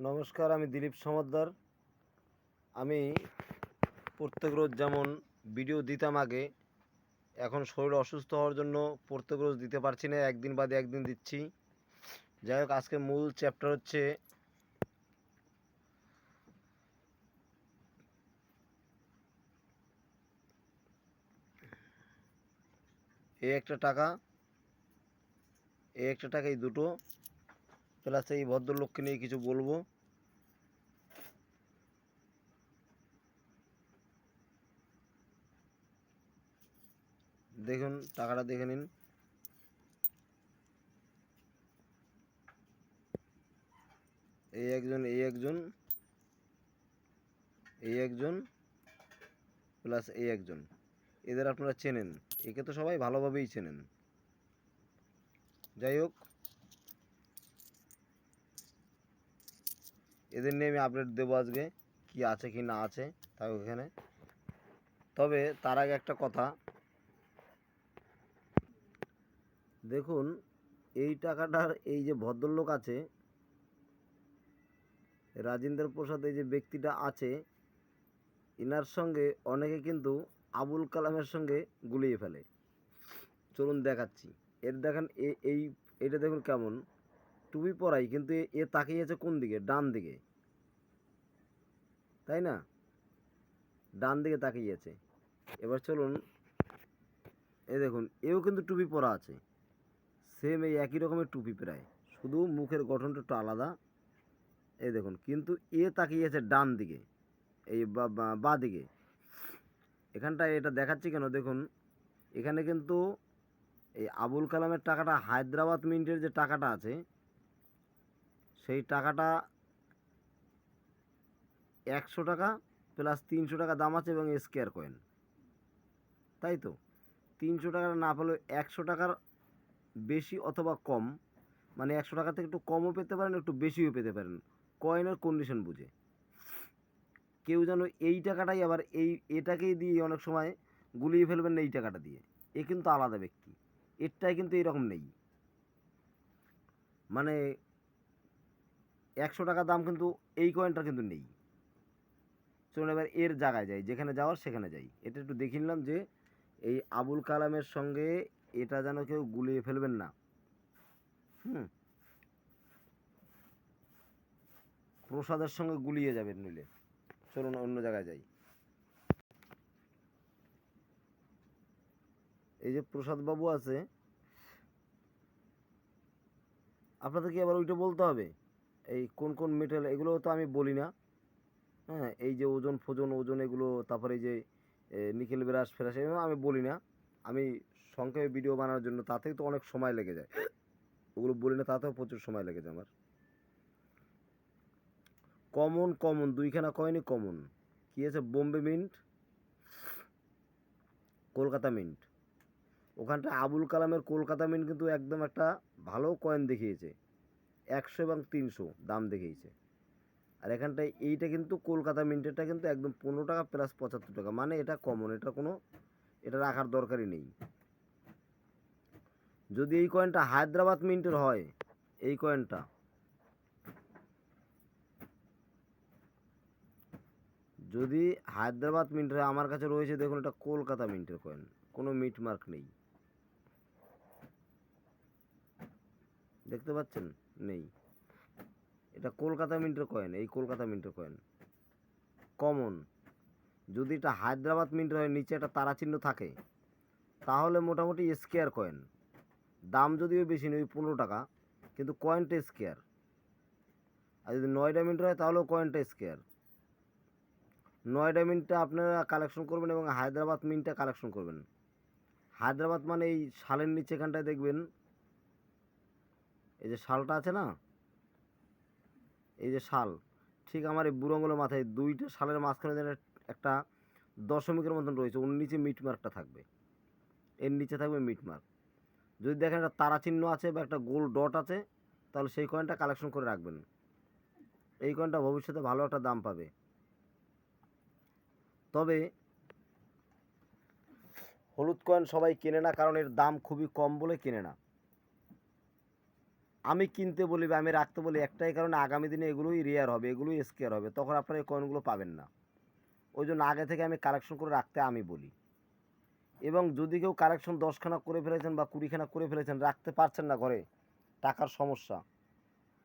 নমস্কার, আমি দিলীপ সমাদ্দার। আমি প্রত্যেক রোজ যেমন ভিডিও দিতাম আগে, এখন শরীর অসুস্থ হওয়ার জন্য প্রত্যেক রোজ দিতে পারছি না, একদিন বাদে একদিন দিচ্ছি। যাই হোক, আজকে মূল চ্যাপ্টার হচ্ছে এই একটা টাকা, এই দুটো, প্লাস এই ভদ্রলোককে নিয়ে কিছু বলবো। দেখুন, টাকাটা দেখে নিন। এই একজন প্লাস এই একজন, এদের আপনারা চেনেন, একে তো সবাই ভালোভাবেই চেনেন। যাই হোক, এদের নিয়ে আমি আপডেট দেবো আজকে, কি আছে কি না আছে তাই ওখানে। তবে তার আগে একটা কথা, দেখুন এই টাকাটার এই যে ভদ্রলোক আছে, রাজেন্দ্র প্রসাদ, এই যে ব্যক্তিটা আছে, ইনার সঙ্গে অনেকে কিন্তু আবুল কালামের সঙ্গে গুলিয়ে ফেলে। চলুন দেখাচ্ছি। এর দেখেন, এইটা দেখুন কেমন টুপি পরাই, কিন্তু এ তাকিয়েছে কোন দিকে? ডান দিকে, তাই না? ডান দিকে তাকিয়েছে। এবার চলুন, এই দেখুন এও কিন্তু টুপি পরা আছে, সেম এই একই রকমের টুপি প্রায়, শুধু মুখের গঠনটা একটু আলাদা। এই দেখুন, কিন্তু এ তাকিয়েছে ডান দিকে, এই বা দিকে। এখানটায় এটা দেখাচ্ছি কেন, দেখুন এখানে কিন্তু এই আবুল কালামের টাকাটা, হায়দ্রাবাদ মিন্টের যে টাকাটা আছে, সেই টাকাটা 100 টাকা প্লাস 300 টাকা দাম আছে, এবং স্কোয়ার কয়েন, তাই তো 300 টাকার না পেলেও 100 টাকার বেশি অথবা কম, মানে 100 টাকা থেকে একটু কমও পেতে পারেন, একটু বেশিও পেতে পারেন, কয়েনের কন্ডিশন বুঝে। কেউ যেন এই টাকাটাই আবার এটাকেই দিয়ে অনেক সময় গুলিয়ে ফেলবেন না, এই টাকাটা দিয়ে। এ কিন্তু আলাদা ব্যক্তি, এরটাই কিন্তু এইরকম নেই, মানে 100 টাকা দাম কিন্তু এই কয়েনটা কিন্তু নেই। চলুন এবার এর জায়গায় যাই, যেখানে যাওয়ার সেখানে যাই। এটা একটু দেখে নিলাম যে এই আবুল কালামের সঙ্গে এটা যেন কেউ গুলিয়ে ফেলবেন না। প্রসাদের সঙ্গে গুলিয়ে যাবেন নইলে। চলুন অন্য জায়গায় যাই। এই যে প্রসাদ বাবু আছে, আপনাদের কি আবার ওইটা বলতে হবে? এই কোন কোন মেটেল, এগুলো তো আমি বলি না। হ্যাঁ, এই যে ওজন এগুলো, তারপরে এই যে নিকেল ব্রাশ ফেরাস, এগুলো আমি বলি না। আমি সংক্ষেপে ভিডিও বানানোর জন্য, তাতেই তো অনেক সময় লেগে যায়, ওগুলো বলি না, তাতেও প্রচুর সময় লেগে যায় আমার। কমন দুইখানা কয়েনই কমন। কি আছে? Bombay mint, Kolkata mint. ওখানটা আবুল কালামের কলকাতা মিন্ট কিন্তু একদম একটা ভালো কয়েন দেখিয়েছে, 100 এবং 300 দাম দেখিয়েছে। আর এখানটায় এইটা কিন্তু কলকাতা মিন্টেরটা কিন্তু একদম 15 টাকা প্লাস 75 টাকা, মানে এটা কমন, এটা কোনো, এটা রাখার দরকারই নেই। যদি এই কয়েনটা হায়দ্রাবাদ মিন্টের হয়, এই কয়েনটা যদি হায়দ্রাবাদ মিন্টের হয়, আমার কাছে রয়েছে, দেখুন এটা কলকাতা মিন্টের কয়েন, কোনো মিট মার্ক নেই, দেখতে পাচ্ছেন? নেই। এটা কলকাতা মিন্টের কয়েন, এই কলকাতা মিন্টের কয়েন কমন। যদি এটা হায়দ্রাবাদ মিন্টের হয়, নিচে একটা তারা চিহ্ন থাকে, তাহলে মোটামুটি স্কোয়ার কয়েন। দাম যদিও বেশি নেই, 15 টাকা, কিন্তু কয়েনটা স্কোয়ার। আর যদি নয়ডা মিন্ট হয়, তাহলেও কয়েনটা স্কোয়ার। নয়ডা মিন্টটা আপনারা কালেকশন করবেন, এবং হায়দ্রাবাদ মিন্টটা কালেকশন করবেন। হায়দ্রাবাদ মানে এই শালের নিচে এখানটায় দেখবেন, এই যে শালটা আছে না, এই যে শাল, ঠিক আমার এই বুড়ো আঙুলের মাথায় দুইটা শালের মাঝখানে যেন একটা দশমিকের মতন রয়েছে, ওর নিচে মিট মার্কটা থাকবে, এর নিচে থাকবে মিট মার্ক। যদি দেখেন একটা তারা চিহ্ন আছে বা একটা গোল ডট আছে, তাহলে সেই কয়েনটা কালেকশন করে রাখবেন। এই কয়েনটা ভবিষ্যতে ভালো একটা দাম পাবে। তবে হলুদ কয়েন সবাই কেনে না, কারণ এর দাম খুবই কম বলে কেনে না। আমি কিনতে বলি বা আমি রাখতে বলি একটাই কারণে, আগামী দিনে এগুলোই রেয়ার হবে, এগুলোই স্কেয়ার হবে, তখন আপনারা এই কয়েনগুলো পাবেন না। ওই জন্য আগে থেকে আমি কালেকশন করে রাখতে আমি বলি। এবং যদি কেউ কালেকশন 10খানা করে ফেলেছেন বা 20খানা করে ফেলেছেন, রাখতে পারছেন না ঘরে, টাকার সমস্যা,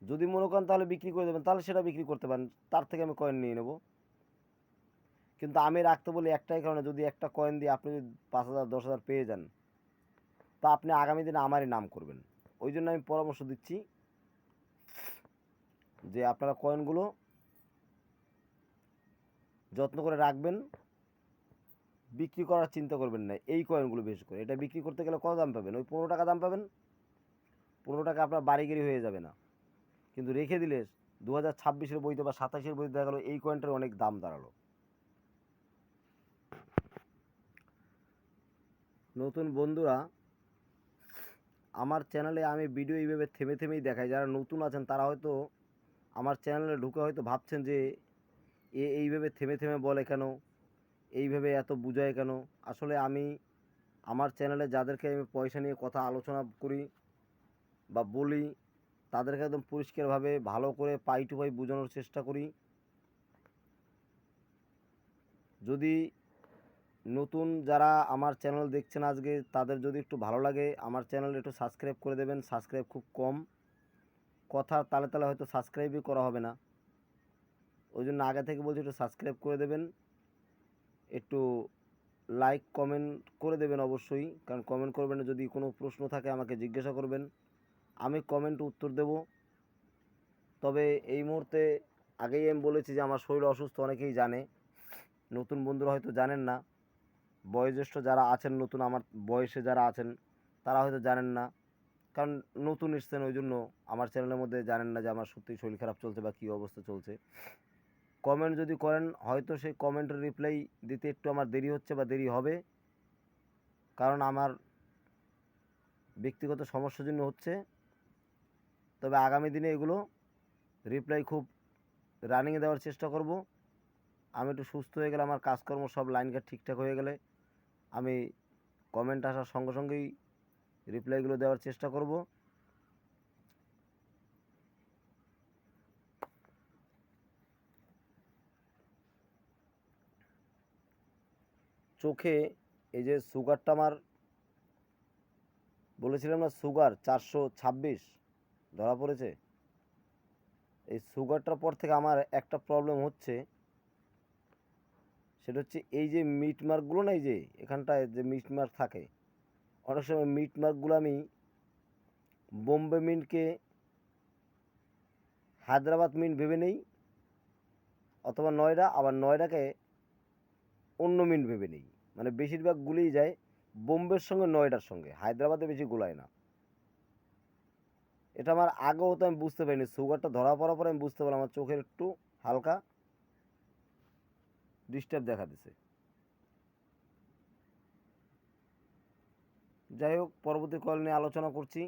যদি মনে করেন তাহলে বিক্রি করে দেবেন, তাহলে সেটা বিক্রি করতে পারেন, তার থেকে আমি কয়েন নিয়ে নেব। কিন্তু আমি রাখতে বলি একটাই কারণে, যদি একটা কয়েন দিয়ে আপনি যদি 5,000 10,000 পেয়ে যান, তা আপনি আগামী দিনে আমারই নাম করবেন। ওই জন্য আমি পরামর্শ দিচ্ছি যে আপনারা কয়েনগুলো যত্ন করে রাখবেন, বিক্রি করার চিন্তা করবেন না এই কয়েনগুলো বেশি করে। এটা বিক্রি করতে গেলে কত দাম পাবেন? ওই 15 টাকা দাম পাবেন। 15 টাকা আপনার বাড়িগিরি হয়ে যাবে না, কিন্তু রেখে দিলে 2026-এর বইতে বা 27-এর বইতে দেখা গেলো এই কয়েনটার অনেক দাম দাঁড়ালো। নতুন বন্ধুরা, আমার চ্যানেলে আমি ভিডিও এইভাবে থেমে থেমেই দেখাই। যারা নতুন আছেন তারা হয়তো আমার চ্যানেলে ঢুকে হয়তো ভাবছেন যে এইভাবে থেমে থেমে বলে কেন, এইভাবে এত বুঝায় কেন। আসলে আমি আমার চ্যানেলে যাদেরকে আমি পয়সা নিয়ে কথা আলোচনা করি বা বলি, তাদেরকে একদম পরিষ্কারভাবে ভালো করে পাই টু পাই বোঝানোর চেষ্টা করি। যদি নতুন যারা আমার চ্যানেল দেখছেন আজকে, তাদের যদি একটু ভালো লাগে আমার চ্যানেল একটু সাবস্ক্রাইব করে দেবেন। সাবস্ক্রাইব খুব কম, কথার তালে তালে হয়তো সাবস্ক্রাইবই করা হবে না। ওই জন্য আগে থেকে বলছি একটু সাবস্ক্রাইব করে দেবেন, একটু লাইক কমেন্ট করে দেবেন অবশ্যই, কারণ কমেন্ট করবেন, যদি কোনো প্রশ্ন থাকে আমাকে জিজ্ঞাসা করবেন, আমি কমেন্ট উত্তর দেব। তবে এই মুহূর্তে আগেই আমি বলেছি যে আমার শরীর অসুস্থ, অনেকেই জানে, নতুন বন্ধুরা হয়তো জানেন না। বয়োজ্যেষ্ঠ যারা আছেন, নতুন আমার বয়সে যারা আছেন, তারা হয়তো জানেন না, কারণ নতুন এসছেন, ওই জন্য আমার চ্যানেলের মধ্যে জানেন না যে আমার সত্যিই শরীর খারাপ চলছে বা কী অবস্থা চলছে। কমেন্ট যদি করেন, হয়তো সেই কমেন্টের রিপ্লাই দিতে একটু আমার দেরি হচ্ছে বা দেরি হবে, কারণ আমার ব্যক্তিগত সমস্যার জন্য হচ্ছে। তবে আগামী দিনে এগুলো রিপ্লাই খুব রানিংয়ে দেওয়ার চেষ্টা করব। আমি একটু সুস্থ হয়ে গেলে, আমার কাজকর্ম সব লাইনঘাট ঠিকঠাক হয়ে গেলে, আমি কমেন্ট আসার সঙ্গে সঙ্গেই রিপ্লাইগুলো দেওয়ার চেষ্টা করব। চোখে এই যে সুগারটা আমার, বলেছিলাম না সুগার 426 ধরা পড়েছে, এই সুগারটার পর থেকে আমার একটা প্রবলেম হচ্ছে, সেটা হচ্ছে এই যে মিট মার্কগুলো না, এই যে এখানটায় যে মিট মার্ক থাকে, অনেক সময় মিট মার্কগুলো আমি বোম্বে মিন্টকে হায়দ্রাবাদ মিন্ট ভেবে নেই, অথবা নয়ডা, আবার নয়ডাকে অন্য মিন্ট ভেবে নেই। মানে বেশিরভাগ গুলিয়ে যায় বোম্বের সঙ্গে নয়ডার সঙ্গে, হায়দ্রাবাদে বেশি গুলায় না। এটা আমার আগেও তো আমি বুঝতে পারিনি, সুগারটা ধরা পড়ার পরে আমি বুঝতে পারলাম আমার চোখের একটু হালকা ডিস্টার্ব দেখা দিছে। যাই হোক, পরবর্তী কল নিয়ে আলোচনা করছি।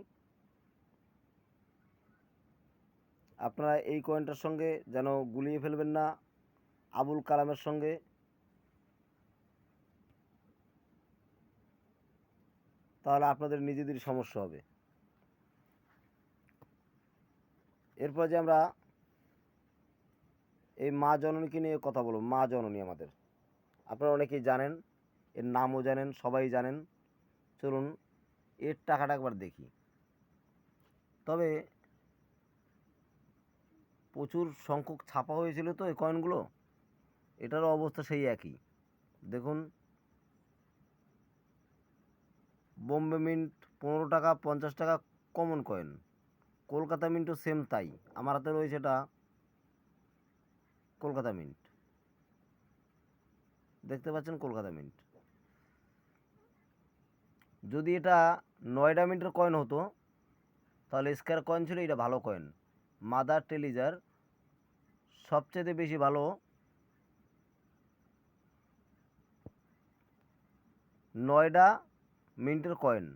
আপনারা এই কয়েনটার সঙ্গে যেন গুলিয়ে ফেলবেন না আবুল কালামের সঙ্গে, তাহলে আপনাদের নিজেদেরই সমস্যা হবে। এরপর যে আমরা এই মা জননীকে নিয়ে কথা বলব, মা জননী আমাদের, আপনারা অনেকেই জানেন, এর নামও জানেন, সবাই জানেন। চলুন এর টাকাটা একবার দেখি। তবে প্রচুর সংখ্যক ছাপা হয়েছিল তো এই কয়েনগুলো, এটারও অবস্থা সেই একই। দেখুন, বোম্বে মিন্ট 15 টাকা 50 টাকা কমন কয়েন, কলকাতা মিন্টও সেম তাই। আমার হাতে রয়েছে এটা কলকাতা মিন্ট, দেখতে পাচ্ছেন কলকাতা মিন্ট। যদি এটা নয়ডা মিন্টের কয়েন হতো তাহলে স্কয়ার কয়েন ছিল, এটা ভালো কয়েন। মাদার টেলিজার সবচেয়ে বেশি ভালো নয়ডা মিন্টের কয়েন।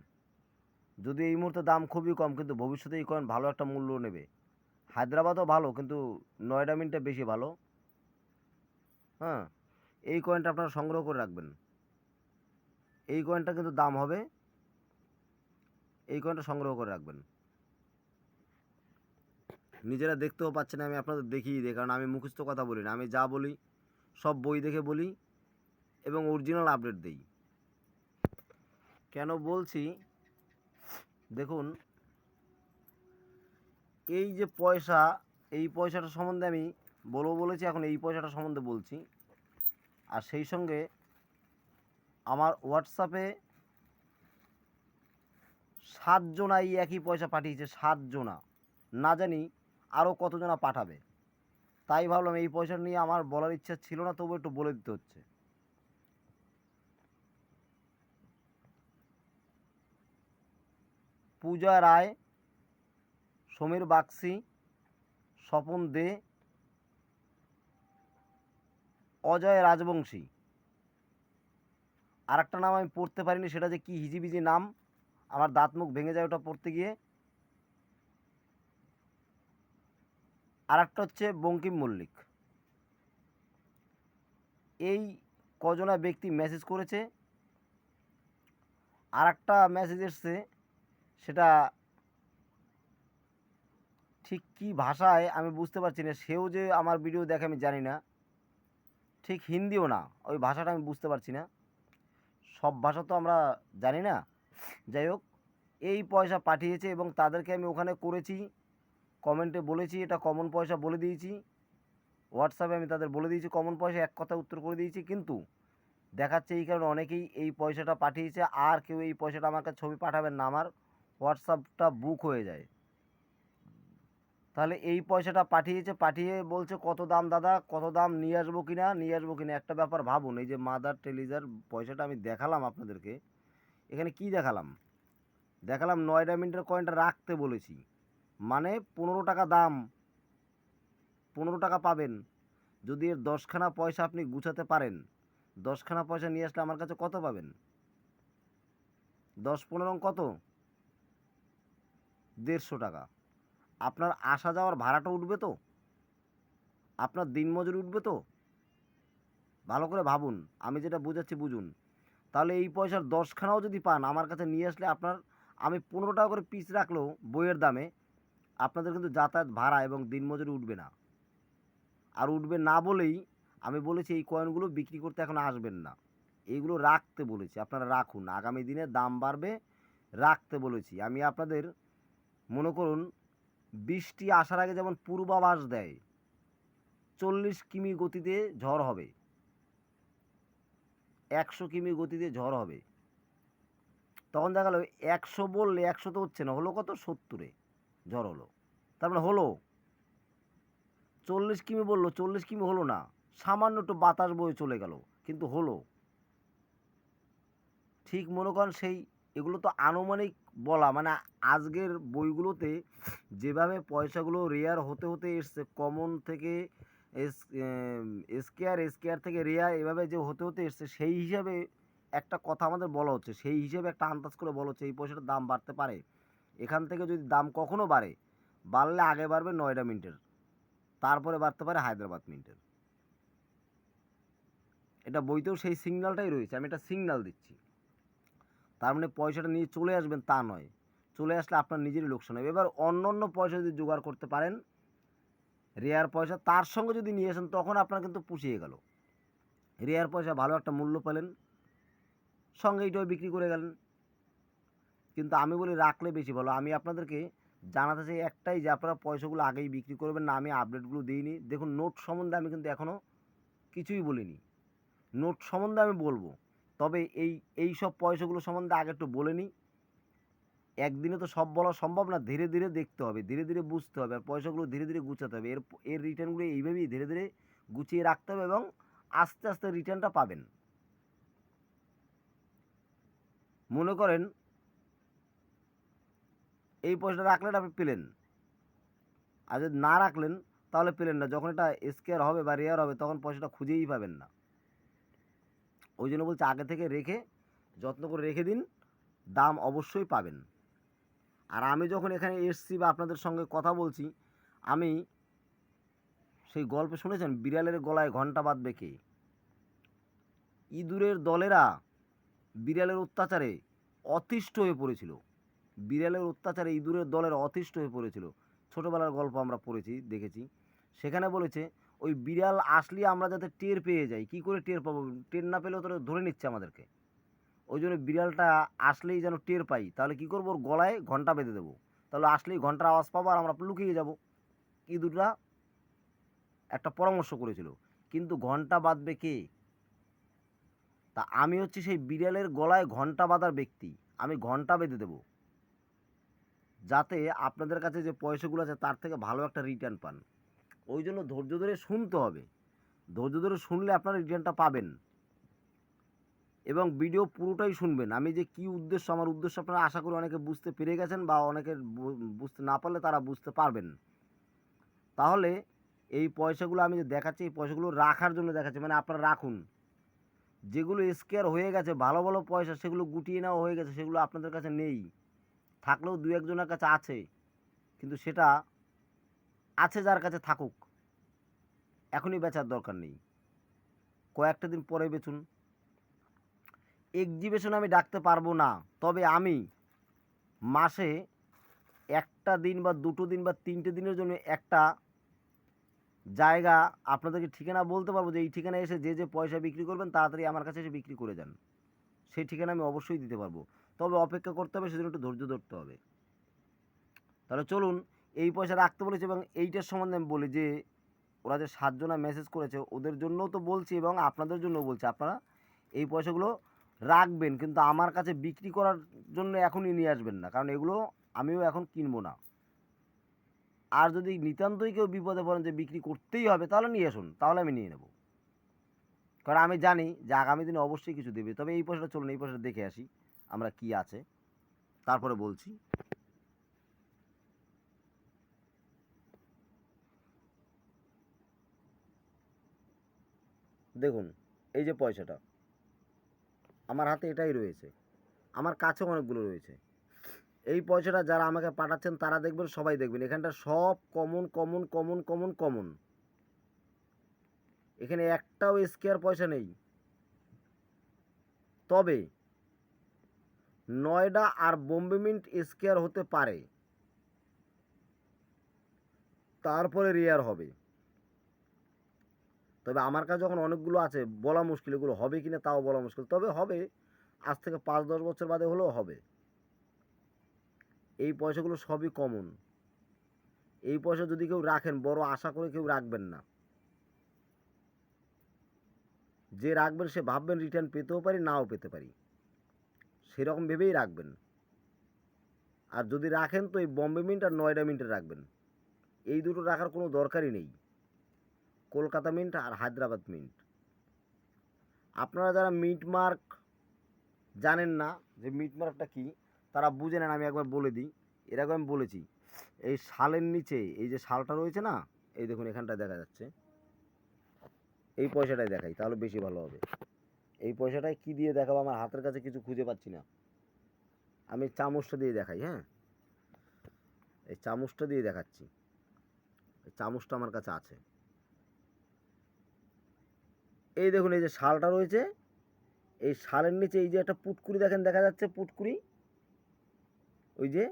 যদি এই মুহূর্তে দাম খুবই কম, কিন্তু ভবিষ্যতে এই কয়েন ভালো একটা মূল্য নেবে। হায়দ্রাবাদও ভালো, কিন্তু নয়ডা মিন্টটা বেশি ভালো। হ্যাঁ, এই কয়েনটা আপনারা সংগ্রহ করে রাখবেন, এই কয়েনটা কিন্তু দাম হবে, এই কয়েনটা সংগ্রহ করে রাখবেন। নিজেরা দেখতেও পাচ্ছেন না, আমি আপনাদের দেখিয়ে দিই, কারণ আমি মুখস্থ কথা বলি না, আমি যা বলি সব বই দেখে বলি এবং অরিজিনাল আপডেট দিই। কেন বলছি দেখুন, এই যে পয়সা, এই পয়সাটা সম্বন্ধে আমি বলেছি, এখন এই পয়সাটা সম্বন্ধে বলছি। আর সেই সঙ্গে আমার হোয়াটসঅ্যাপে 7 জনা এই একই পয়সা পাঠিয়েছে, 7 জনা, না জানি আরও কতজনা পাঠাবে। তাই ভাবলাম এই পয়সা নিয়ে আমার বলার ইচ্ছা ছিল না, তবু একটু বলে দিতে হচ্ছে। পূজা রায়, সমীর বাগসি, স্বপন দে, অজয় রাজবংশী, আর একটা নাম আমি পড়তে পারিনি, সেটা যে কি হিজিবিজি নাম, আমার দাঁত মুখ ভেঙে যায় ওটা পড়তে গিয়ে। আর একটা হচ্ছে বঙ্কিম মল্লিক। এই কজনা ব্যক্তি মেসেজ করেছে। আর একটা মেসেজ এসছে, সেটা ঠিক কী ভাষায় আমি বুঝতে পারছি না, সেও যে আমার ভিডিও দেখে আমি জানি না, ঠিক হিন্দিও না, ওই ভাষাটা আমি বুঝতে পারছি না, সব ভাষা তো আমরা জানি না। যাই হোক, এই পয়সা পাঠিয়েছে এবং তাদেরকে আমি ওখানে করেছি, কমেন্টে বলেছি এটা কমন পয়সা বলে দিয়েছি, হোয়াটসঅ্যাপে আমি তাদের বলে দিয়েছি কমন পয়সা, এক কথা উত্তর করে দিয়েছি। কিন্তু দেখাচ্ছে এই কারণে অনেকেই এই পয়সাটা পাঠিয়েছে, আর কেউ এই পয়সাটা আমার কাছে ছবি পাঠাবেন না, আমার হোয়াটসঅ্যাপটা বুক হয়ে যায়। তাহলে এই পয়সাটা পাঠিয়েছে, পাঠিয়ে বলছে কত দাম দাদা, কত দাম, নিয়ে আসবো কিনা, নিয়ে আসবো কিনা। একটা ব্যাপার ভাবুন, এই যে মাদার টেলিজার পয়সাটা আমি দেখালাম আপনাদেরকে, এখানে কি দেখালাম, দেখালাম 9 ডায়মন্ডের কয়েনটা রাখতে বলেছি, মানে 15 টাকা দাম, 15 টাকা পাবেন। যদি এর 10খানা পয়সা আপনি গুছাতে পারেন, 10খানা পয়সা নিয়ে আসলে আমার কাছে কত পাবেন, 10-15 কত, 150 টাকা। আপনার আসা যাওয়ার ভাড়াটা উঠবে তো, আপনার দিনমজুরি উঠবে তো, ভালো করে ভাবুন, আমি যেটা বোঝাচ্ছি বুঝুন। তাহলে এই পয়সার 10খানাও যদি পান আমার কাছে নিয়ে আসলে আপনার, আমি 15 টাকা করে পিস রাখলেও বইয়ের দামে আপনাদের কিন্তু যাতায়াত ভাড়া এবং দিনমজুরি উঠবে না। আর উঠবে না বলেই আমি বলেছি এই কয়েনগুলো বিক্রি করতে এখন আসবেন না, এইগুলো রাখতে বলেছি, আপনারা রাখুন, আগামী দিনে দাম বাড়বে, রাখতে বলেছি আমি আপনাদের। মনে করুন বৃষ্টি আসার আগে যেমন পূর্বাভাস দেয় 40 কিমি গতিতে ঝড় হবে, 100 কিমি গতিতে ঝড় হবে, তখন দেখা গেলো 100 বললে 100 তো হচ্ছে না, হলো কত, 70-এ ঝড় হলো, তার মানে হলো। 40 কিমি বললো, 40 কিমি হলো না, সামান্য একটু বাতাস বয়ে চলে গেল, কিন্তু হলো। ঠিক মনে করেন সেই, এগুলো তো আনুমানিক বলা, মানে আজকের বইগুলোতে যেভাবে পয়সাগুলো রেয়ার হতে হতে এসছে, কমন থেকে এসকেয়ার থেকে রেয়ার, এভাবে যে হতে হতে এসছে, সেই হিসাবে একটা কথা আমাদের বলা হচ্ছে, সেই হিসেবে একটা আন্দাজ করে বলা হচ্ছে এই পয়সাটার দাম বাড়তে পারে। এখান থেকে যদি দাম কখনো বাড়ে, বাড়লে আগে বাড়বে 9 মিনিটের, তারপরে বাড়তে পারে হায়দ্রাবাদ মিন্টের। এটা বইতেও সেই সিগন্যালটাই রয়েছে, আমি একটা সিগন্যাল দিচ্ছি। তার মানে পয়সাটা নিয়ে চলে আসবেন তা নয়, চলে আসলে আপনার নিজেরই লোকসান হবে। এবার অন্য অন্য পয়সা যদি জোগাড় করতে পারেন, রেয়ার পয়সা তার সঙ্গে যদি নিয়ে আসেন, তখন আপনার কিন্তু পুষিয়ে গেল, রেয়ার পয়সা ভালো একটা মূল্য পেলেন, সঙ্গে এইটাও বিক্রি করে গেলেন। কিন্তু আমি বলি রাখলে বেশি ভালো। আমি আপনাদেরকে জানাতে চাই একটাই, যে আপনারা পয়সাগুলো আগেই বিক্রি করবেন না, আমি আপডেটগুলো দিইনি। দেখুন নোট সম্বন্ধে আমি কিন্তু এখনও কিছুই বলিনি, নোট সম্বন্ধে আমি বলবো, তবে এই সব পয়সাগুলো সম্বন্ধে আগে একটু বলে নিই। একদিনে তো সব বলা সম্ভব না, ধীরে ধীরে দেখতে হবে, ধীরে ধীরে বুঝতে হবে, আর পয়সাগুলো ধীরে ধীরে গুছাতে হবে, এর রিটার্নগুলো এইভাবেই ধীরে ধীরে গুছিয়ে রাখতে হবে এবং আস্তে আস্তে রিটার্নটা পাবেন। মনে করেন এই পয়সাটা রাখলেন, আপনি পেলেন, আর যদি না রাখলেন তাহলে পেলেন না, যখন এটা স্কেয়ার হবে বা রেয়ার হবে তখন পয়সাটা খুঁজেই পাবেন না। ওই জন্য বলছে আগে থেকে রেখে, যত্ন করে রেখে দিন, দাম অবশ্যই পাবেন। আর আমি যখন এখানে এসছি বা আপনাদের সঙ্গে কথা বলছি, আমি সেই গল্প শুনেছেন, বিড়ালের গলায় ঘণ্টা বাঁধবে কে? ইঁদুরের দলেরা বিড়ালের অত্যাচারে অতিষ্ঠ হয়ে পড়েছিল, বিড়ালের অত্যাচারে ইঁদুরের দলের অতিষ্ঠ হয়ে পড়েছিল, ছোটোবেলার গল্প আমরা পড়েছি, দেখেছি। সেখানে বলেছে ওই বিড়াল আসলে আমরা যাতে টের পেয়ে যাই। কী করে টের পাবো? টের না পেলেও তো ধরে নিচ্ছে আমাদেরকে। ওই জন্য বিড়ালটা আসলেই যেন টের পাই, তাহলে কী করবো? ওর গলায় ঘন্টা বেঁধে দেবো। তাহলে আসলেই ঘন্টার আওয়াজ পাবো আর আমরা লুকিয়ে যাব। ইঁদুররা একটা পরামর্শ করেছিল, কিন্তু ঘন্টা বাঁধবে কে? তা আমি হচ্ছি সেই বিড়ালের গলায় ঘন্টা বাঁধার ব্যক্তি। আমি ঘন্টা বেঁধে দেবো, যাতে আপনাদের কাছে যে পয়সাগুলো আছে তার থেকে ভালো একটা রিটার্ন পান। ওই জন্য ধৈর্য ধরে শুনতে হবে। ধৈর্য ধরে শুনলে আপনারা রিটার্নটা পাবেন, এবং ভিডিও পুরোটাই শুনবেন। আমি যে কী উদ্দেশ্য, আমার উদ্দেশ্য আপনারা আশা করি অনেকে বুঝতে পেরে গেছেন, বা অনেকে বুঝতে না পারলে তারা বুঝতে পারবেন। তাহলে এই পয়সাগুলো আমি যে দেখাচ্ছি, এই পয়সাগুলো রাখার জন্য দেখাচ্ছি, মানে আপনারা রাখুন। যেগুলো স্কেয়ার হয়ে গেছে, ভালো ভালো পয়সা, সেগুলো গুটিয়ে নেওয়া হয়ে গেছে, সেগুলো আপনাদের কাছে নেই। থাকলেও দু একজনের কাছে আছে, কিন্তু সেটা আছে যার কাছে থাকুক, এখনই বেচার দরকার নেই, কয়েকটা দিন পরে বেচুন। এক্সিবিশন আমি ডাকতে পারবো না, তবে আমি মাসে একটা দিন বা দুটো দিন বা তিনটে দিনের জন্য একটা জায়গা আপনাদেরকে ঠিকানা বলতে পারবো, যে এই ঠিকানায় এসে যে যে পয়সা বিক্রি করবেন তাড়াতাড়ি আমার কাছে এসে বিক্রি করে যান। সেই ঠিকানা আমি অবশ্যই দিতে পারবো, তবে অপেক্ষা করতে হবে, সেজন্য একটু ধৈর্য ধরতে হবে। তাহলে চলুন, এই পয়সা রাখতে বলেছে, এবং এইটার সম্বন্ধে আমি বলি যে ওরা যে 7 জনা মেসেজ করেছে ওদের জন্যও তো বলছি, এবং আপনাদের জন্য বলছি, আপনারা এই পয়সাগুলো রাখবেন, কিন্তু আমার কাছে বিক্রি করার জন্য এখনই নিয়ে আসবেন না, কারণ এগুলো আমিও এখন কিনবো না। আর যদি নিতান্তই কেউ বিপদে পড়েন যে বিক্রি করতেই হবে, তাহলে নিয়ে আসুন, তাহলে আমি নিয়ে নেব, কারণ আমি জানি যে আগামী দিনে অবশ্যই কিছু দেবে। তবে এই পয়সাটা চলুন, এই পয়সাটা দেখে আসি আমরা কি আছে, তারপরে বলছি। দেখুন, এই যে পয়সাটা আমার হাতে এটাই রয়েছে, আমার কাছেও অনেকগুলো রয়েছে। এই পয়সাটা যারা আমাকে পাঠাচ্ছেন তারা দেখবেন, সবাই দেখবেন, এখানটা সব common common common common common. এখানে একটাও স্কেয়ার পয়সা নেই। তবে নয়ডা আর বোম্বে মিন্ট স্কেয়ার হতে পারে, তারপরে রেয়ার হবে। তবে আমার কাছে যখন অনেকগুলো আছে, বলা মুশকিল এগুলো হবে কিনা, তাও বলা মুশকিল, তবে হবে। আজ থেকে 5-10 বছর বাদে হলেও হবে। এই পয়সাগুলো সবই কমন। এই পয়সা যদি কেউ রাখেন, বড় আশা করে কেউ রাখবেন না। যে রাখবেন সে ভাববেন রিটার্ন পেতেও পারি, নাও পেতে পারি, সেরকম ভেবেই রাখবেন। আর যদি রাখেন তো এই বম্বে মিন্ট আর নয়ডা মিন্টের রাখবেন, এই দুটো রাখার কোনো দরকারই নেই। কলকাতা মিন্ট আর হায়দ্রাবাদ মিন্ট। আপনারা যারা মিন্ট মার্ক জানেন না যে মিন্ট মার্কটা কী, তারা বুঝে নেন, আমি একবার বলে দিই। এর আগে আমি বলেছি, এই শালের নিচে এই যে শালটা রয়েছে না, এই দেখুন এখানটায় দেখা যাচ্ছে, এই পয়সাটাই দেখাই তাহলে বেশি ভালো হবে। এই পয়সাটায় কী দিয়ে দেখাবো, আমার হাতের কাছে কিছু খুঁজে পাচ্ছি না, আমি চামচটা দিয়ে দেখাই। হ্যাঁ, এই চামচটা দিয়ে দেখাচ্ছি, এই চামচটা আমার কাছে আছে। এই দেখুন, এই যে শালটা রয়েছে, এই শালের নিচে এই যে একটা পুটকুরি দেখেন, দেখা যাচ্ছে পুটকুরি, ওই যে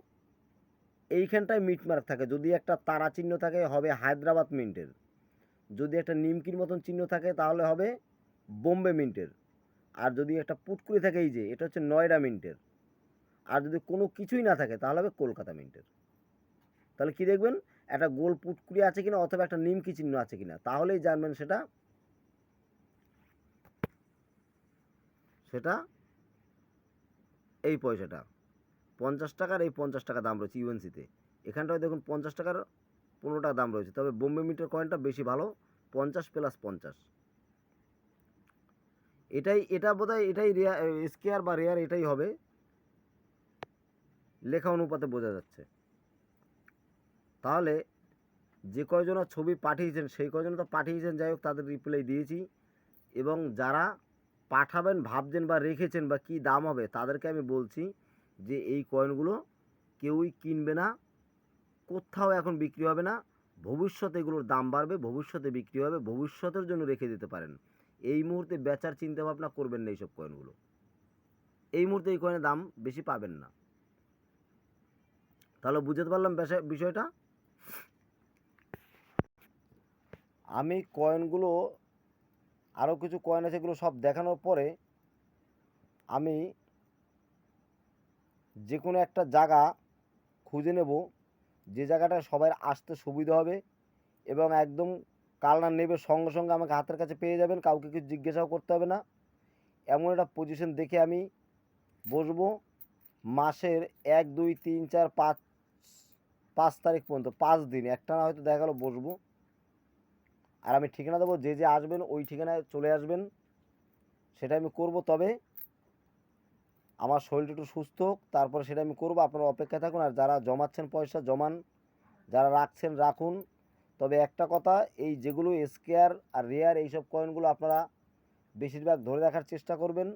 এইখানটায় মিট মার্ক থাকে। যদি একটা তারা চিহ্ন থাকে হবে হায়দ্রাবাদ মিন্টের, যদি একটা নিমকির মতন চিহ্ন থাকে তাহলে হবে বোম্বে মিন্টের, আর যদি একটা পুটকুরি থাকে এই যে এটা হচ্ছে নয়ডা মিন্টের, আর যদি কোনো কিছুই না থাকে তাহলে হবে কলকাতা মিন্টের। তাহলে কি দেখবেন, একটা গোল পুটকুরি আছে কিনা অথবা একটা নিমকি চিহ্ন আছে কিনা, তাহলেই জানবেন সেটা সেটা এই পয়সাটা 50 টাকার, এই 50 টাকা দাম রয়েছে ইউএনসিতে। এখানটায় দেখুন 50 টাকার 15 টাকা দাম রয়েছে, তবে বোম্বে মিন্টের কয়েনটা বেশি ভালো, 50 প্লাস 50। এটাই, এটা বোধহয় এটাই স্কেয়ার বা রেয়ার এটাই হবে, লেখা অনুপাতে বোঝা যাচ্ছে। তাহলে যে কয়জনা ছবি পাঠিয়েছেন সেই কয়জন তো পাঠিয়েছেন, যাই হোক তাদের রিপ্লাই দিয়েছি। এবং যারা পাঠাবেন ভাবছেন বা রেখেছেন বা কী দাম হবে, তাদেরকে আমি বলছি যে এই কয়েনগুলো কেউই কিনবে না, কোথাও এখন বিক্রি হবে না। ভবিষ্যতে এগুলোর দাম বাড়বে, ভবিষ্যতে বিক্রি হবে, ভবিষ্যতের জন্য রেখে দিতে পারেন। এই মুহূর্তে বেচার চিন্তা ভাবনা করবেন না এইসব কয়েনগুলো। এই মুহূর্তে এই কয়েনের দাম বেশি পাবেন না। তাহলে বুঝতে পারলাম বিষয়টা। আমি কয়েনগুলো আরও কিছু কয়েন আছে, এগুলো সব দেখানোর পরে আমি যে কোনো একটা জায়গা খুঁজে নেব, যে জায়গাটা সবার আসতে সুবিধা হবে এবং একদম কালনা নেবে সঙ্গে সঙ্গে আমাকে হাতের কাছে পেয়ে যাবেন, কাউকে কিছু জিজ্ঞাসাও করতে হবে না। এমন একটা পজিশন দেখে আমি বসবো, মাসের 1 2 3 4 5 5 তারিখ পর্যন্ত 5 দিন একটানা হয়তো দেখা গেলো বসবো। আর আমি ঠিকানা দেবো, যে আসবেন ওই ঠিকানায় চলে আসবেন, সেটা আমি করব। তবে আমার শরীরটা একটু সুস্থ হোক, তারপরে সেটা আমি করবো। আপনারা অপেক্ষায় থাকুন। আর যারা জমাচ্ছেন পয়সা জমান, যারা রাখছেন রাখুন। তবে একটা কথা, এই যেগুলো স্কেয়ার আর রেয়ার এইসব কয়েনগুলো আপনারা বেশিরভাগ ধরে রাখার চেষ্টা করবেন,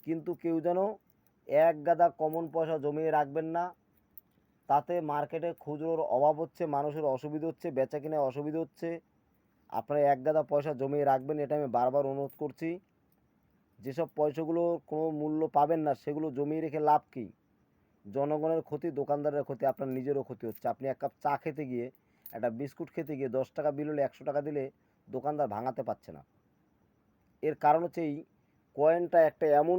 কিন্তু কেউ যেন এক গাদা কমন পয়সা জমিয়ে রাখবেন না। তাতে মার্কেটে খুচরোর অভাব হচ্ছে, মানুষের অসুবিধা হচ্ছে, বেচা কিনায় অসুবিধা হচ্ছে। আপনারা এক গাদা পয়সা জমিয়ে রাখবেন, এটা আমি বারবার অনুরোধ করছি। যেসব পয়সাগুলো কোনো মূল্য পাবেন না সেগুলো জমিয়ে রেখে লাভ কী? জনগণের ক্ষতি, দোকানদারের ক্ষতি, আপনার নিজেরও ক্ষতি হচ্ছে। আপনি এক কাপ চা খেতে গিয়ে, একটা বিস্কুট খেতে গিয়ে 10 টাকা বিল হলে 100 টাকা দিলে দোকানদার ভাঙাতে পারছে না। এর কারণ হচ্ছে এই কয়েনটা একটা এমন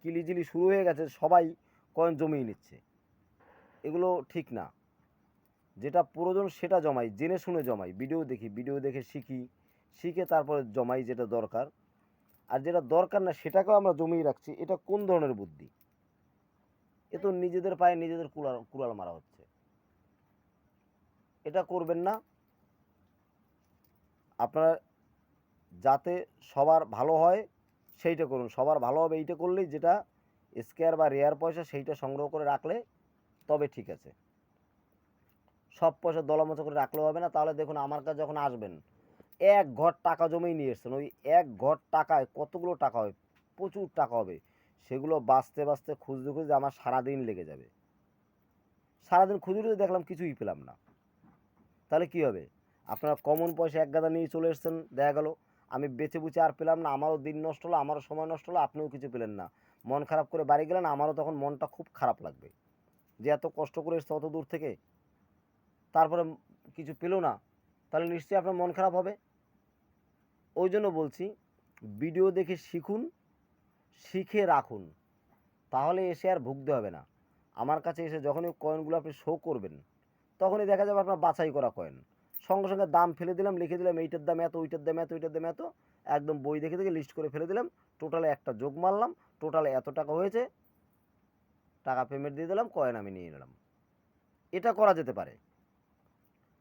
কিলিজিলি শুরু হয়ে গেছে, সবাই কয়েন জমিয়ে নিচ্ছে। এগুলো ঠিক না। যেটা প্রয়োজন সেটা জমাই, জেনে শুনে জমাই, ভিডিও দেখি, ভিডিও দেখে শিখি, শিখে তারপরে জমাই যেটা দরকার। আর যেটা দরকার না সেটাকেও আমরা জমিয়ে রাখছি, এটা কোন ধরনের বুদ্ধি? এ তো নিজেদের পায়ে নিজেদের কুড়াল মারা হচ্ছে। এটা করবেন না। আপনারা যাতে সবার ভালো হয় সেইটা করুন, সবার ভালো হবে এইটা করলেই, যেটা স্কেয়ার বা রেয়ার পয়সা সেইটা সংগ্রহ করে রাখলে তবে ঠিক আছে। সব পয়সা দলামচা করে রাখলেও হবে না। তাহলে দেখুন, আমার কাছে যখন আসবেন, এক ঘর টাকা জমেই নিয়ে এসছেন, ওই এক ঘর টাকায় কতগুলো টাকা হবে? প্রচুর টাকা হবে। সেগুলো বাঁচতে বাঁচতে খুঁজতে খুঁজতে আমার সারাদিন লেগে যাবে। সারাদিন খুঁজে খুঁজে দেখলাম কিছুই পেলাম না। তাহলে কী হবে? আপনারা কমন পয়সা এক গাদা নিয়ে চলে এসছেন, দেখা গেল আমি বেছে বুঝে আর পেলাম না, আমারও দিন নষ্ট হলো, আমারও সময় নষ্ট হলো, আপনিও কিছু পেলেন না, মন খারাপ করে বাড়ি গেলেন। আমারও তখন মনটা খুব খারাপ লাগবে যে এত কষ্ট করে এসছে অত দূর থেকে, তারপরে কিছু পেলো না, তাহলে নিশ্চয়ই আপনার মন খারাপ হবে। ওই জন্য বলছি, ভিডিও দেখে শিখুন, শিখে রাখুন, তাহলে এসে আর ভুগতে হবে না। আমার কাছে এসে যখনই কয়েনগুলো আপনি শো করবেন, তখনই দেখা যাবে আপনার বাছাই করা কয়েন। সঙ্গে সঙ্গে দাম ফেলে দিলাম, লিখে দিলাম এইটার দাম এত, ওইটার দাম এত, ওইটার দাম এত, একদম বই দেখে দেখে লিস্ট করে ফেলে দিলাম। টোটালে একটা যোগ মারলাম, টোটালে এত টাকা হয়েছে, টাকা পেমেন্ট দিয়ে দিলাম, কয়েন আমি নিয়ে নিলাম। এটা করা যেতে পারে।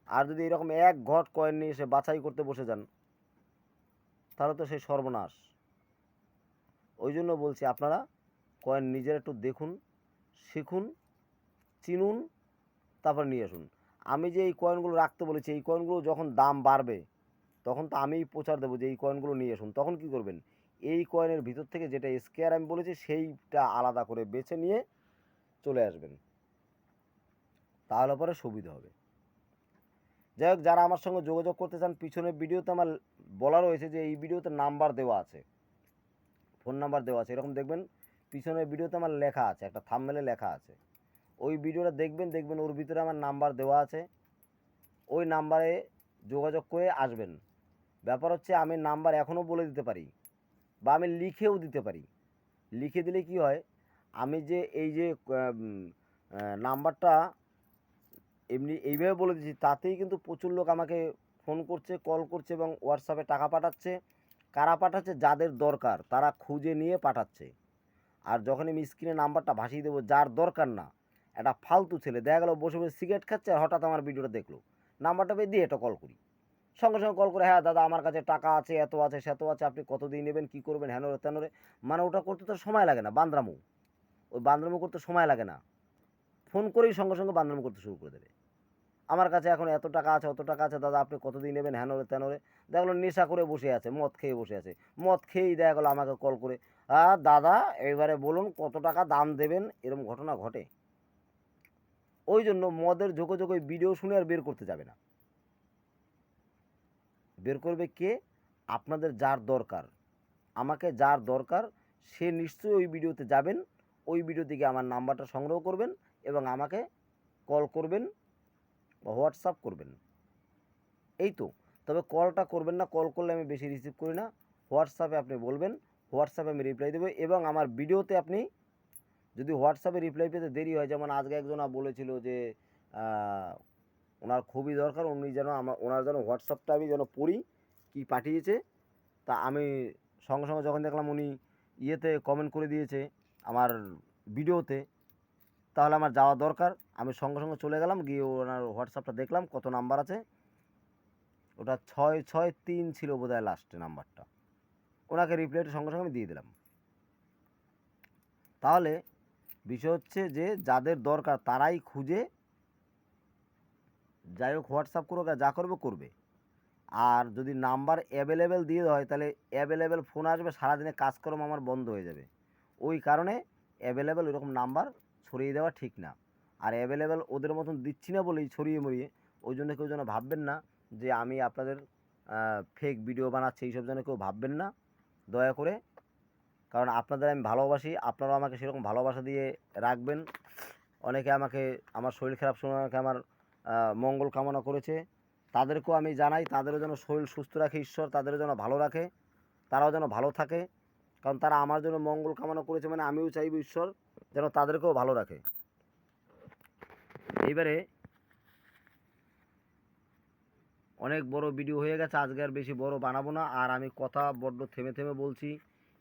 আর যদি এরকম এক ঘট কয়েন নিয়ে এসে বাছাই করতে বসে যান, তাহলে তো সেই সর্বনাশ। ওই জন্য বলছি, আপনারা কয়েন নিজেরা একটু দেখুন, শিখুন, চিনুন, তারপর নিয়ে আসুন। আমি যে এই কয়েনগুলো রাখতে বলেছি, এই কয়েনগুলো যখন দাম বাড়বে তখন তো আমিই প্রচার দেবো যে এই কয়েনগুলো নিয়ে আসুন। তখন কি করবেন? এই কয়েনের ভিতর থেকে যেটা স্কেয়ার আমি বলেছি সেইটা আলাদা করে বেছে নিয়ে চলে আসবেন, তাহলে পরে সুবিধা হবে। যাই হোক, যারা আমার সঙ্গে যোগাযোগ করতে চান, পিছনের ভিডিওতে আমার বলা রয়েছে যে এই ভিডিওতে নাম্বার দেওয়া আছে, ফোন নাম্বার দেওয়া আছে, এরকম দেখবেন পিছনের ভিডিওতে আমার লেখা আছে, একটা থাম্বনেলে লেখা আছে। ওই ভিডিওটা দেখবেন, দেখবেন ওর ভিতরে আমার নাম্বার দেওয়া আছে। ওই নাম্বারে যোগাযোগ করে আসবেন। ব্যাপার হচ্ছে, আমি নাম্বার এখনও বলে দিতে পারি, বা আমি লিখেও দিতে পারি। লিখে দিলে কি হয়, আমি যে এই যে নাম্বারটা এমনি এইভাবে বলে দিচ্ছি, তাতেই কিন্তু প্রচুর লোক আমাকে ফোন করছে, কল করছে এবং হোয়াটসঅ্যাপে টাকা পাঠাচ্ছে। কারা পাঠাচ্ছে? যাদের দরকার তারা খুঁজে নিয়ে পাঠাচ্ছে। আর যখন আমি স্ক্রিনে নাম্বারটা ভাসিয়ে দেবো, যার দরকার না, একটা ফালতু ছেলে দেখা গেলো বসে বসে সিগারেট খাচ্ছে, আর হঠাৎ আমার ভিডিওটা দেখলো, নাম্বারটা পেয়ে দিয়ে এটা কল করি, সঙ্গে সঙ্গে কল করে, হ্যাঁ দাদা আমার কাছে টাকা আছে, এত আছে, সেত আছে, আপনি কত দিয়ে নেবেন, কী করবেন, হ্যানোরে তেনোরে। মানে ওটা করতে তো সময় লাগে না, বান্দরামো। ওই বান্দরামো করতে সময় লাগে না, ফোন করেই সঙ্গে সঙ্গে বান্দরামো করতে শুরু করে দেবে। আমার কাছে এখন এত টাকা আছে, অত টাকা আছে, দাদা আপনি কত দিয়ে নেবেন, হ্যানোরে তেনোরে। দেখা গেলো নেশা করে বসে আছে, মদ খেয়ে বসে আছে, মদ খেয়েই দেখা গেলো আমাকে কল করে, দাদা এবারে বলুন কত টাকা দাম দেবেন, এরকম ঘটনা ঘটে। ওই জন্য মদের ঝোঁকে ঝোঁকে ভিডিও শুনে আর বের করতে যাবে না। বের করবে কে? আপনাদের যার দরকার, আমাকে যার দরকার, সে নিশ্চয়ই ওই ভিডিওতে যাবেন, ওই ভিডিও থেকে আমার নাম্বারটা সংগ্রহ করবেন এবং আমাকে কল করবেন বা হোয়াটসঅ্যাপ করবেন। এই তো। তবে কলটা করবেন না, কল করলে আমি বেশি রিসিভ করি না। হোয়াটসঅ্যাপে আপনি বলবেন, হোয়াটসঅ্যাপে আমি রিপ্লাই দেবো, এবং আমার ভিডিওতে আপনি যদি হোয়াটসঅ্যাপে রিপ্লাই পেতে দেরি হয়, যেমন আজকে একজন বলেছিল যে ওনার খুবই দরকার, উনি যেন ওনার যেন হোয়াটসঅ্যাপটা আমি যেন পড়ি কি পাঠিয়েছে, তা আমি সঙ্গে সঙ্গে যখন দেখলাম উনি ইয়েতে কমেন্ট করে দিয়েছে আমার ভিডিওতে, তাহলে আমার যাওয়া দরকার। আমি সঙ্গে সঙ্গে চলে গেলাম, গিয়ে ওনার হোয়াটসঅ্যাপটা দেখলাম কত নাম্বার আছে, ওটা 663 ছিল বোধহয় লাস্টে নাম্বারটা। ওনাকে রিপ্লাইটা সঙ্গে সঙ্গে আমি দিয়ে দিলাম। তাহলে বিষয় হচ্ছে যে যাদের দরকার তারাই খুঁজে, যাই হোক হোয়াটসঅ্যাপ করুক আর যা করবে করবে। আর যদি নাম্বার অ্যাভেলেবেল দিয়ে দেওয়া হয়, তাহলে অ্যাভেলেবেল ফোন আসবে, সারাদিনে কাজকর্ম আমার বন্ধ হয়ে যাবে। ওই কারণে অ্যাভেলেবেল ওইরকম নাম্বার ছড়িয়ে দেওয়া ঠিক না। আর অ্যাভেলেবেল ওদের মতন দিচ্ছি না বলেই ছড়িয়ে মরিয়ে, ওই জন্য কেউ যেন ভাববেন না যে আমি আপনাদের ফেক ভিডিও বানাচ্ছি, এইসব যেন কেউ ভাববেন না দয়া করে। কারণ আপনাদের আমি ভালোবাসি, আপনারাও আমাকে সেরকম ভালোবাসা দিয়ে রাখবেন। অনেকে আমাকে আমার শরীর খারাপ সময় আমাকে আমার মঙ্গল কামনা করেছে, তাদেরকেও আমি জানাই তাদেরও যেন শরীর সুস্থ রাখে ঈশ্বর, তাদেরও যেন ভালো রাখে, তারাও যেন ভালো থাকে। কারণ তারা আমার জন্য মঙ্গল কামনা করেছে, মানে আমিও চাইব ঈশ্বর যেন তাদেরকেও ভালো রাখে। এইবারে অনেক বড় ভিডিও হয়ে গেছে, আজকে আর বেশি বড় বানাবো না। আর আমি কথা বড্ড থেমে থেমে বলছি,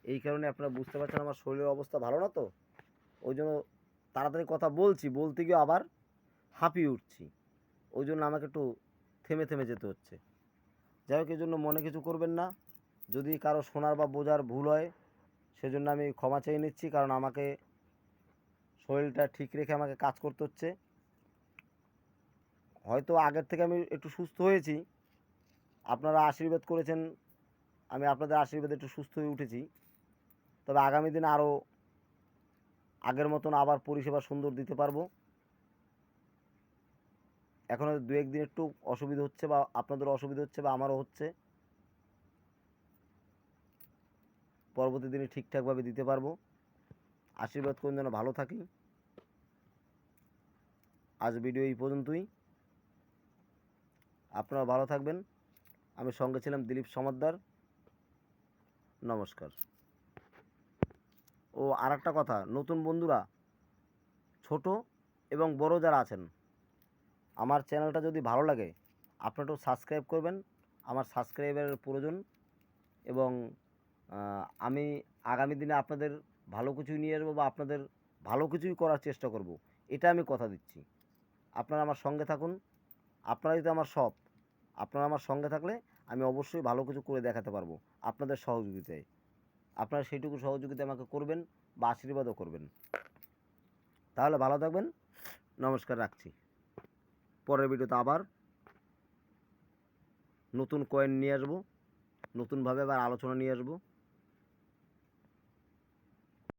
এই কারণে আপনারা বুঝতে পারছেন আমার শরীরের অবস্থা ভালো না, তো ওই জন্য তাড়াতাড়ি কথা বলছি, বলতে গিয়ে আবার হাঁপিয়ে উঠছি, ওই জন্য আমাকে একটু থেমে থেমে যেতে হচ্ছে। যাই হোক, এই জন্য মনে কিছু করবেন না, যদি কারো শোনার বা বোঝার ভুল হয় সেজন্য আমি ক্ষমা চেয়ে নিচ্ছি। কারণ আমাকে শরীরটা ঠিক রেখে আমাকে কাজ করতে হচ্ছে। হয়তো আগের থেকে আমি একটু সুস্থ হয়েছি, আপনারা আশীর্বাদ করেছেন, আমি আপনাদের আশীর্বাদে একটু সুস্থ হয়ে উঠেছি। তবে আগামী দিনে আরও আগের মতন আবার পরিষেবা সুন্দর দিতে পারবো। এখনও দু একদিন একটু অসুবিধা হচ্ছে, বা আপনাদেরও অসুবিধা হচ্ছে, বা আমারও হচ্ছে। পরবর্তী দিনে ঠিকঠাকভাবে দিতে পারবো। আশীর্বাদ করুন যেন ভালো থাকি। আজ ভিডিও এই পর্যন্তই, আপনারা ভালো থাকবেন। আমি সঙ্গে ছিলাম দিলীপ সমাদ্দার। নমস্কার। ও আর একটা কথা, নতুন বন্ধুরা, ছোট এবং বড় যারা আছেন, আমার চ্যানেলটা যদি ভালো লাগে আপনারা একটু সাবস্ক্রাইব করবেন। আমার সাবস্ক্রাইবারের প্রয়োজন, এবং আমি আগামী দিনে আপনাদের ভালো কিছুই নিয়ে আসবো, বা আপনাদের ভালো কিছুই করার চেষ্টা করব, এটা আমি কথা দিচ্ছি। আপনারা আমার সঙ্গে থাকুন, আপনারাই তো আমার সব। আপনারা আমার সঙ্গে থাকলে আমি অবশ্যই ভালো কিছু করে দেখাতে পারবো আপনাদের সহযোগিতায়। আপনারা সেইটুকু সহযোগিতা আমাকে করবেন বা আশীর্বাদও করবেন। তাহলে ভালো থাকবেন, নমস্কার, রাখছি। পরের ভিডিওতে আবার নতুন কয়েন নিয়ে আসবো, নতুনভাবে আবার আলোচনা নিয়ে আসবো।